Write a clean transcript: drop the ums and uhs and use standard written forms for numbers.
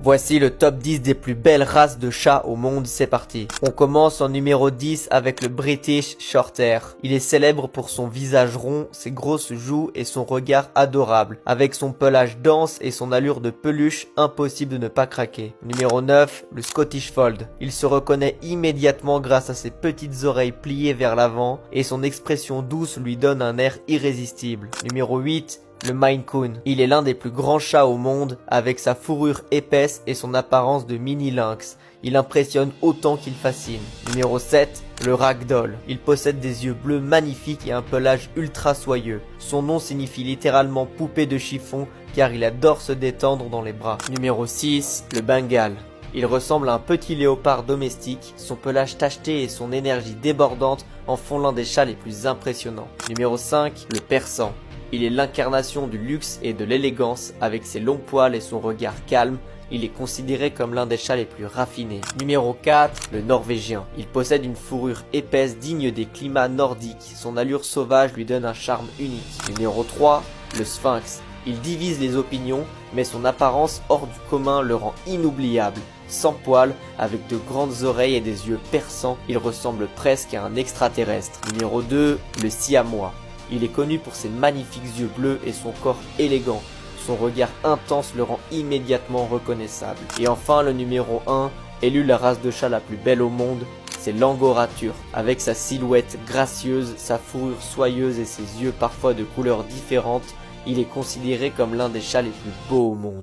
Voici le top 10 des plus belles races de chats au monde, c'est parti. On commence en numéro 10 avec le British Shorthair. Il est célèbre pour son visage rond, ses grosses joues et son regard adorable. Avec son pelage dense et son allure de peluche, impossible de ne pas craquer. Numéro 9, le Scottish Fold. Il se reconnaît immédiatement grâce à ses petites oreilles pliées vers l'avant et son expression douce lui donne un air irrésistible. Numéro 8, le Maine Coon. Il est l'un des plus grands chats au monde, avec sa fourrure épaisse et son apparence de mini lynx. Il impressionne autant qu'il fascine. Numéro 7, le Ragdoll. Il possède des yeux bleus magnifiques et un pelage ultra soyeux. Son nom signifie littéralement poupée de chiffon car il adore se détendre dans les bras. Numéro 6, le Bengal. Il ressemble à un petit léopard domestique, son pelage tacheté et son énergie débordante en font l'un des chats les plus impressionnants. Numéro 5, le Persan. Il est l'incarnation du luxe et de l'élégance, avec ses longs poils et son regard calme. Il est considéré comme l'un des chats les plus raffinés. Numéro 4, le Norvégien. Il possède une fourrure épaisse digne des climats nordiques. Son allure sauvage lui donne un charme unique. Numéro 3, le Sphinx. Il divise les opinions, mais son apparence hors du commun le rend inoubliable. Sans poils, avec de grandes oreilles et des yeux perçants, il ressemble presque à un extraterrestre. Numéro 2, le Siamois. Il est connu pour ses magnifiques yeux bleus et son corps élégant. Son regard intense le rend immédiatement reconnaissable. Et enfin le numéro 1, élu la race de chat la plus belle au monde, c'est l'Angora turc. Avec sa silhouette gracieuse, sa fourrure soyeuse et ses yeux parfois de couleurs différentes, il est considéré comme l'un des chats les plus beaux au monde.